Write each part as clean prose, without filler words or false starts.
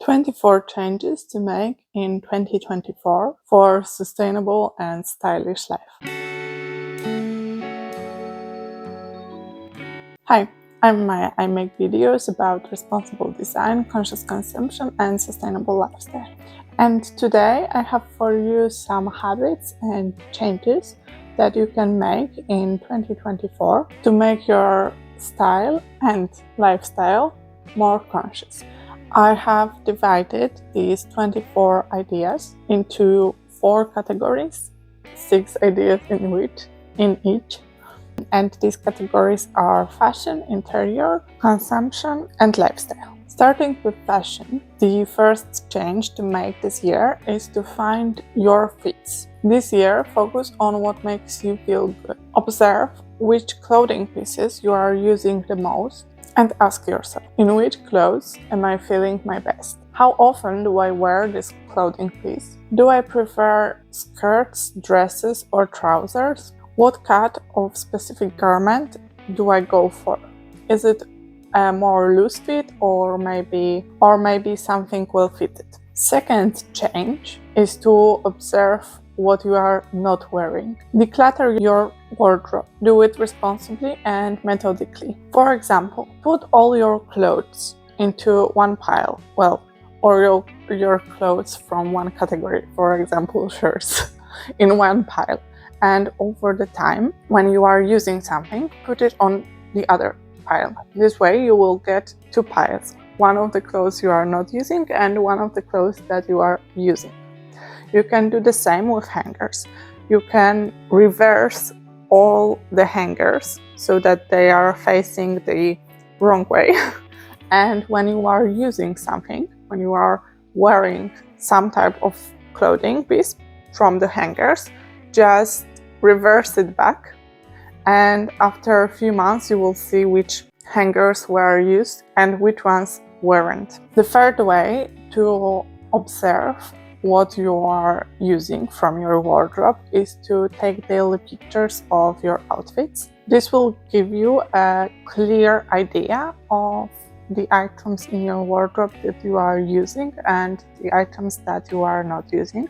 24 changes to make in 2024 for sustainable and stylish life. Hi, I'm Maya. I make videos about responsible design, conscious consumption, and sustainable lifestyle. And today I have for you some habits and changes that you can make in 2024 to make your style and lifestyle more conscious. I have divided these 24 ideas into 4 categories, 6 ideas in each. And these categories are fashion, interior, consumption, and lifestyle. Starting with fashion, the first change to make this year is to find your fits. This year, focus on what makes you feel good. Observe which clothing pieces you are using the most and ask yourself, in which clothes am I feeling my best? How often do I wear this clothing piece? Do I prefer skirts, dresses, or trousers? What cut of specific garment do I go for? Is it a more loose fit or maybe something well fitted? Second change is to observe what you are not wearing. Declutter your wardrobe. Do it responsibly and methodically. For example, put all your clothes into one pile. Or your clothes from one category, for example, shirts, in one pile. And over the time, when you are using something, put it on the other pile. This way you will get 2 piles. One of the clothes you are not using and one of the clothes that you are using. You can do the same with hangers. You can reverse all the hangers so that they are facing the wrong way. And when you are using something, when you are wearing some type of clothing piece from the hangers, just reverse it back, and after a few months you will see which hangers were used and which ones weren't. The third way to observe what you are using from your wardrobe is to take daily pictures of your outfits. This will give you a clear idea of the items in your wardrobe that you are using and the items that you are not using,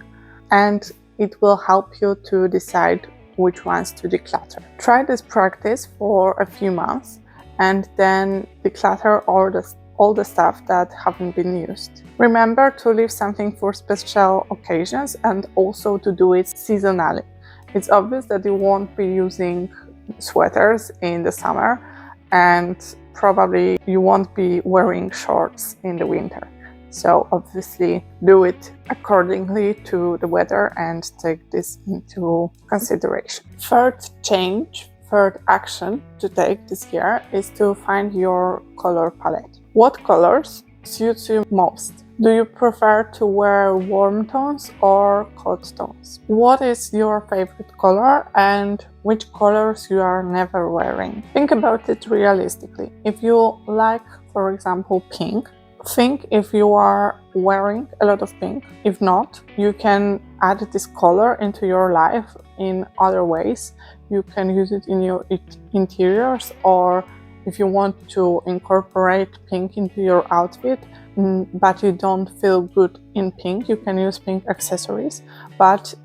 and it will help you to decide which ones to declutter. Try this practice for a few months and then declutter all the stuff that haven't been used. Remember to leave something for special occasions and also to do it seasonally. It's obvious that you won't be using sweaters in the summer and probably you won't be wearing shorts in the winter. So obviously do it accordingly to the weather and take this into consideration. Third action to take this year is to find your color palette. What colors suits you most? Do you prefer to wear warm tones or cold tones? What is your favorite color and which colors you are never wearing? Think about it realistically. If you like, for example, pink, think if you are wearing a lot of pink. If not, you can add this color into your life in other ways. You can use it in your interiors, or if you want to incorporate pink into your outfit, but you don't feel good in pink, you can use pink accessories. But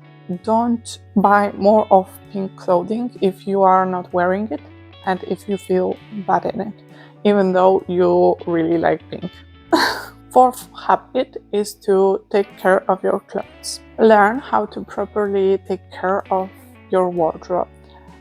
don't buy more of pink clothing if you are not wearing it and if you feel bad in it, even though you really like pink. Fourth habit is to take care of your clothes. Learn how to properly take care of your wardrobe,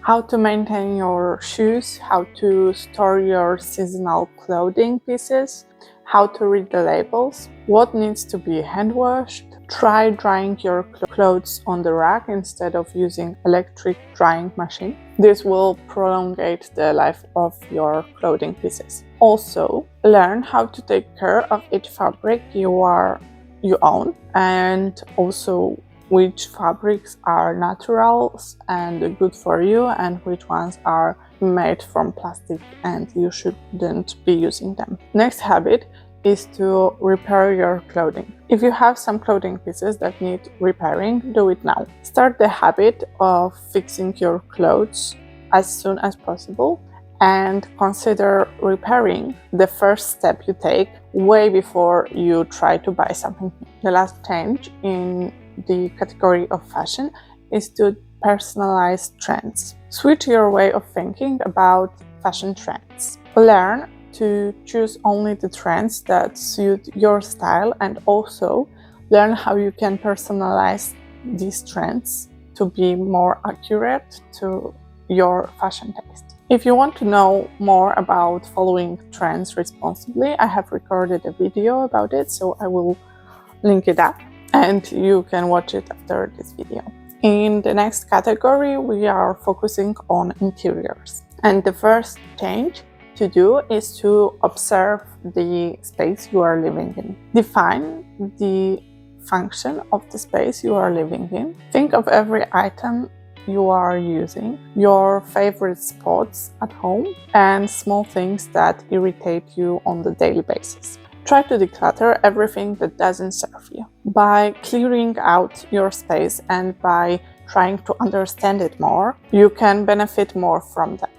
how to maintain your shoes, how to store your seasonal clothing pieces, how to read the labels, what needs to be hand washed. Try drying your clothes on the rack instead of using electric drying machine. This will prolongate the life of your clothing pieces. Also, learn how to take care of each fabric you own, and also which fabrics are naturals and good for you and which ones are made from plastic and you shouldn't be using them. Next habit is to repair your clothing. If you have some clothing pieces that need repairing, do it now. Start the habit of fixing your clothes as soon as possible and consider repairing the first step you take way before you try to buy something new. The last change in the category of fashion is to personalize trends. Switch your way of thinking about fashion trends. Learn to choose only the trends that suit your style, and also learn how you can personalize these trends to be more accurate to your fashion taste. If you want to know more about following trends responsibly, I have recorded a video about it, so I will link it up and you can watch it after this video. In the next category, we are focusing on interiors. And the first change to do is to observe the space you are living in. Define the function of the space you are living in. Think of every item you are using, your favorite spots at home, and small things that irritate you on the daily basis. Try to declutter everything that doesn't serve you. By clearing out your space and by trying to understand it more, you can benefit more from that.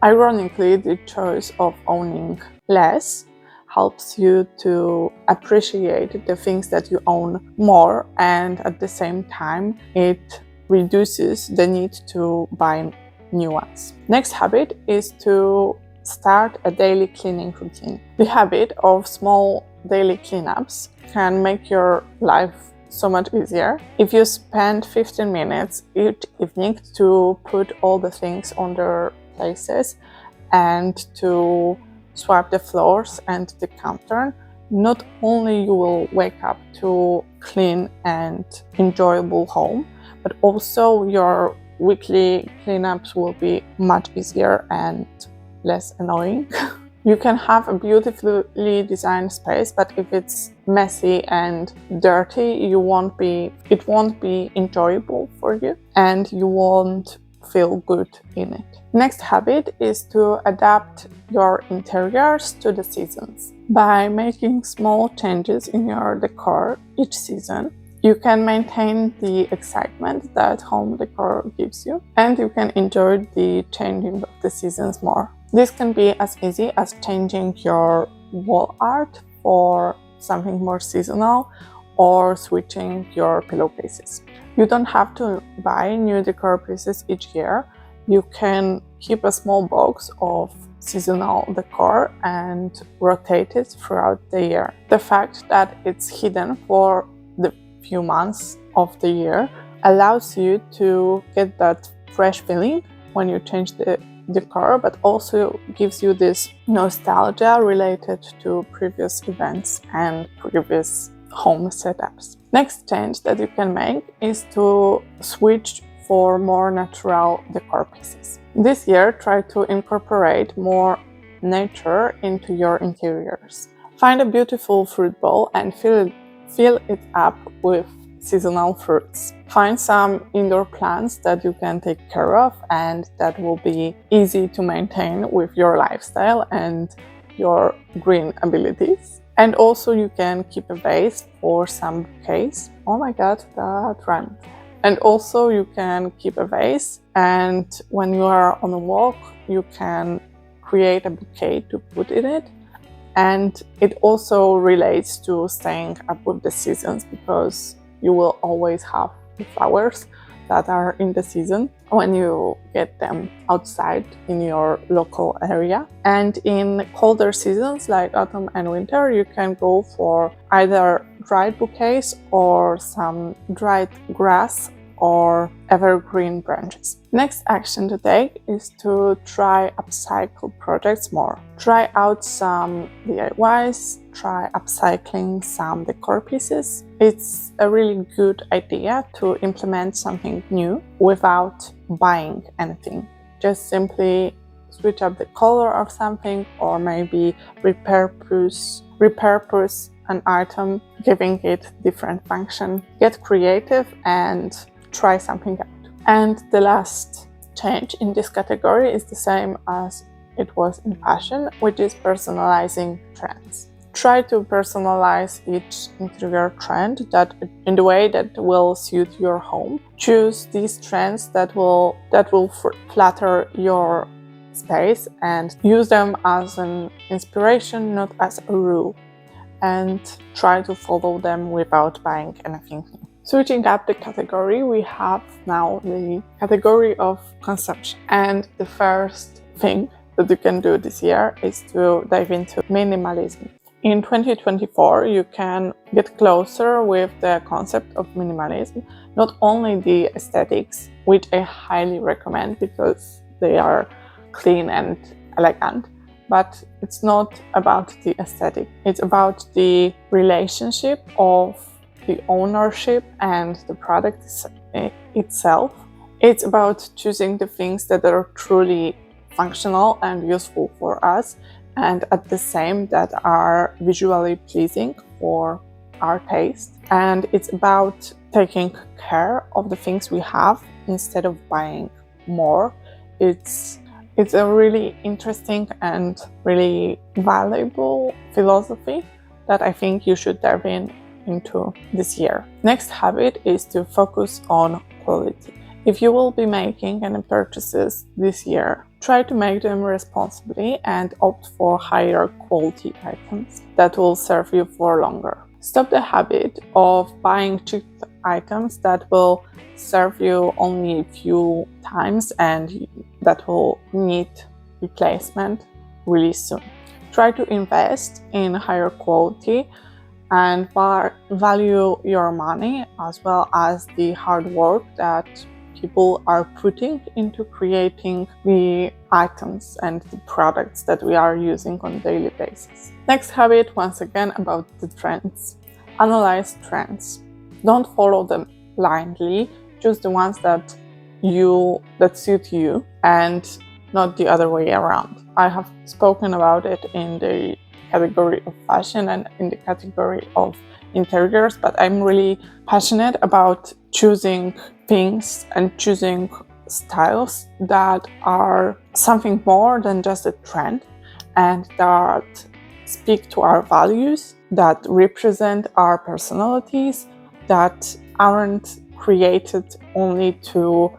Ironically, the choice of owning less helps you to appreciate the things that you own more, and at the same time, it reduces the need to buy new ones. Next habit is to start a daily cleaning routine. The habit of small daily cleanups can make your life so much easier. If you spend 15 minutes each evening to put all the things on their places and to swipe the floors and the counter, not only you will wake up to clean and enjoyable home, but also your weekly cleanups will be much easier and less annoying. You can have a beautifully designed space, but if it's messy and dirty, it won't be enjoyable for you and you won't feel good in it. Next habit is to adapt your interiors to the seasons. By making small changes in your decor each season, you can maintain the excitement that home decor gives you, and you can enjoy the changing of the seasons more. This can be as easy as changing your wall art for something more seasonal or switching your pillowcases. You don't have to buy new decor pieces each year. You can keep a small box of seasonal decor and rotate it throughout the year. The fact that it's hidden for the few months of the year allows you to get that fresh feeling when you change the decor, but also gives you this nostalgia related to previous events and previous home setups. Next change that you can make is to switch for more natural decor pieces. This year, try to incorporate more nature into your interiors. Find a beautiful fruit bowl and fill it up with seasonal fruits. Find some indoor plants that you can take care of and that will be easy to maintain with your lifestyle and your green abilities. And also you can keep a vase for some bouquets. Oh my god, that rhymed. And also you can keep a vase, and when you are on a walk, you can create a bouquet to put in it. And it also relates to staying up with the seasons, because you will always have the flowers that are in the season when you get them outside in your local area. And in colder seasons like autumn and winter, you can go for either dried bouquets or some dried grass or evergreen branches. Next action to take is to try upcycle projects more. Try out some DIYs, try upcycling some decor pieces. It's a really good idea to implement something new without buying anything. Just simply switch up the color of something, or maybe repurpose an item, giving it different function. Get creative and try something out. And the last change in this category is the same as it was in fashion, which is personalizing trends. Try to personalize each interior trend in the way that will suit your home. Choose these trends that will flatter your space and use them as an inspiration, not as a rule, and try to follow them without buying anything new. Switching up the category, we have now the category of consumption. And the first thing that you can do this year is to dive into minimalism. In 2024, you can get closer with the concept of minimalism, not only the aesthetics, which I highly recommend because they are clean and elegant, but it's not about the aesthetic. It's about the relationship of the ownership and the product itself. It's about choosing the things that are truly functional and useful for us, and at the same that are visually pleasing for our taste. And it's about taking care of the things we have instead of buying more. It's a really interesting and really valuable philosophy that I think you should dive into this year. Next habit is to focus on quality. If you will be making any purchases this year, try to make them responsibly and opt for higher quality items that will serve you for longer. Stop the habit of buying cheap items that will serve you only a few times and that will need replacement really soon. Try to invest in higher quality and value your money as well as the hard work that people are putting into creating the items and the products that we are using on a daily basis. Next habit, once again, about the trends. Analyze trends. Don't follow them blindly. Choose the ones that suit you and not the other way around. I have spoken about it in the category of fashion and in the category of interiors, but I'm really passionate about choosing things and choosing styles that are something more than just a trend and that speak to our values, that represent our personalities, that aren't created only to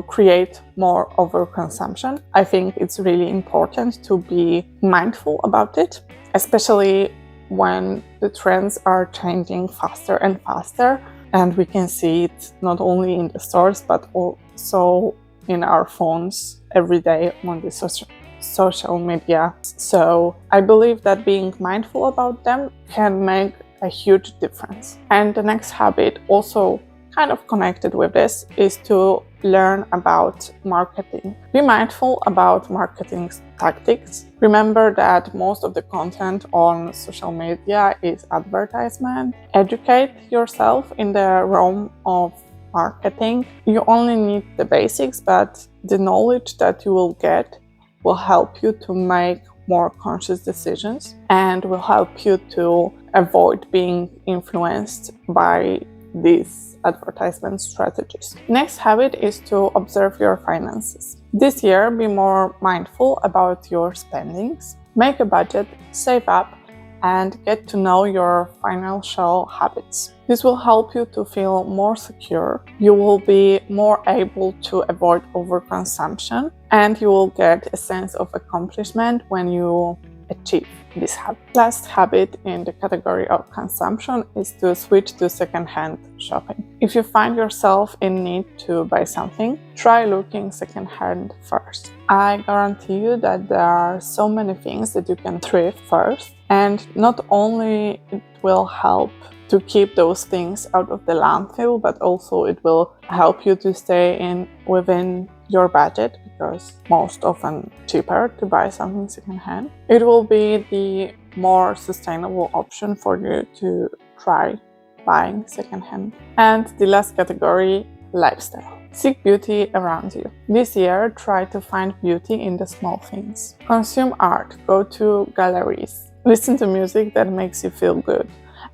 create more overconsumption. I think it's really important to be mindful about it, especially when the trends are changing faster and faster. And we can see it not only in the stores, but also in our phones every day on the social media. So I believe that being mindful about them can make a huge difference. And the next habit, also kind of connected with this, is to learn about marketing. Be mindful about marketing tactics. Remember that most of the content on social media is advertisement. Educate yourself in the realm of marketing. You only need the basics, but the knowledge that you will get will help you to make more conscious decisions and will help you to avoid being influenced by these advertisement strategies. Next habit is to observe your finances. This year, be more mindful about your spendings, make a budget, save up, and get to know your financial habits. This will help you to feel more secure. You will be more able to avoid overconsumption, and you will get a sense of accomplishment when you achieve this habit. Last habit in the category of consumption is to switch to second-hand shopping. If you find yourself in need to buy something, try looking second-hand first. I guarantee you that there are so many things that you can thrift first, and not only it will help to keep those things out of the landfill, but also it will help you to stay within your budget, because most often cheaper to buy something secondhand. It will be the more sustainable option for you to try buying secondhand. And the last category, lifestyle. Seek beauty around you. This year, try to find beauty in the small things. Consume art, go to galleries, listen to music that makes you feel good,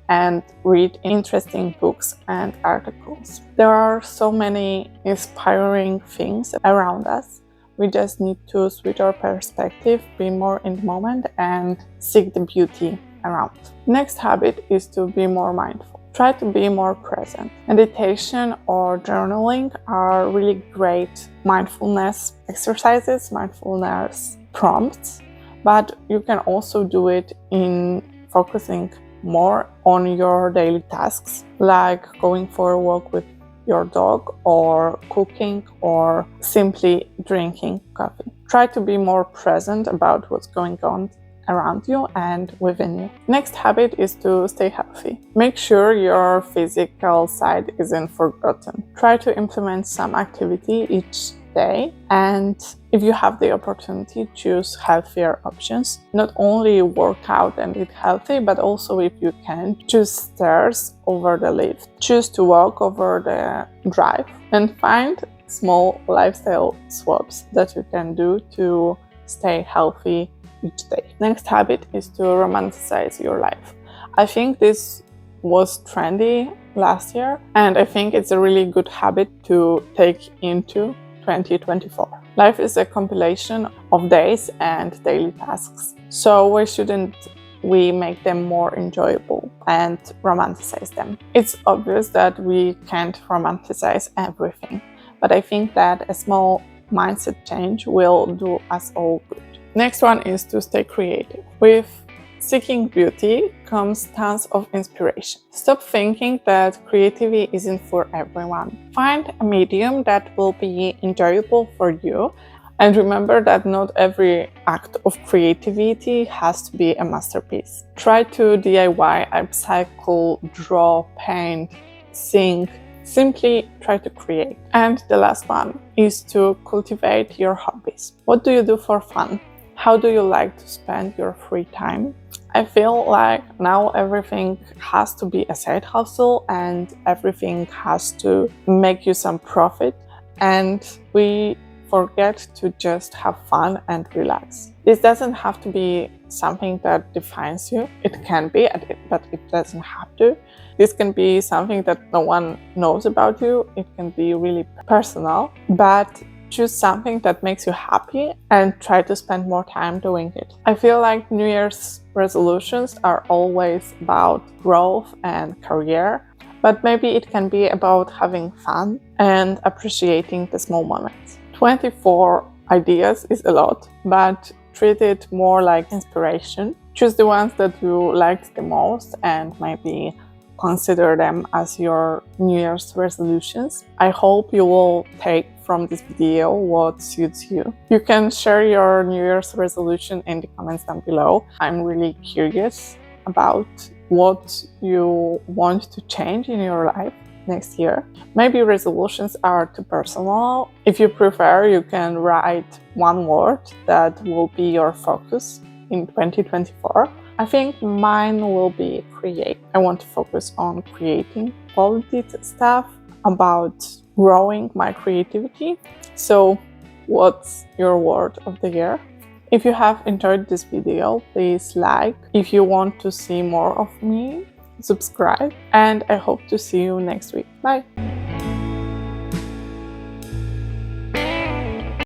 and read interesting books and articles. There are so many inspiring things around us. We just need to switch our perspective, be more in the moment, and seek the beauty around. Next habit is to be more mindful. Try to be more present. Meditation or journaling are really great mindfulness exercises, mindfulness prompts, but you can also do it in focusing more on your daily tasks, like going for a walk with your dog, or cooking, or simply drinking coffee. Try to be more present about what's going on around you and within you. Next habit is to stay healthy. Make sure your physical side isn't forgotten. Try to implement some activity each day, and if you have the opportunity, choose healthier options. Not only work out and eat healthy, but also, if you can, choose stairs over the lift. Choose to walk over the drive, and find small lifestyle swaps that you can do to stay healthy each day. Next habit is to romanticize your life. I think this was trendy last year, and I think it's a really good habit to take into 2024. Life is a compilation of days and daily tasks, so why shouldn't we make them more enjoyable and romanticize them? It's obvious that we can't romanticize everything, but I think that a small mindset change will do us all good. Next one is to stay creative. With seeking beauty comes tons of inspiration. Stop thinking that creativity isn't for everyone. Find a medium that will be enjoyable for you, and remember that not every act of creativity has to be a masterpiece. Try to DIY, upcycle, draw, paint, sing. Simply try to create. And the last one is to cultivate your hobbies. What do you do for fun? How do you like to spend your free time? I feel like now everything has to be a side hustle and everything has to make you some profit, and we forget to just have fun and relax. This doesn't have to be something that defines you. It can be, but it doesn't have to. This can be something that no one knows about you. It can be really personal, but choose something that makes you happy and try to spend more time doing it. I feel like New Year's resolutions are always about growth and career, but maybe it can be about having fun and appreciating the small moments. 24 ideas is a lot, but treat it more like inspiration. Choose the ones that you liked the most and maybe consider them as your New Year's resolutions. I hope you will take from this video what suits you. You can share your New Year's resolution in the comments down below. I'm really curious about what you want to change in your life next year. Maybe resolutions are too personal. If you prefer, you can write one word that will be your focus in 2024. I think mine will be create. I want to focus on creating quality stuff, about growing my creativity. So what's your word of the year? If you have enjoyed this video, please like. If you want to see more of me, subscribe, and I hope to see you next week. Bye!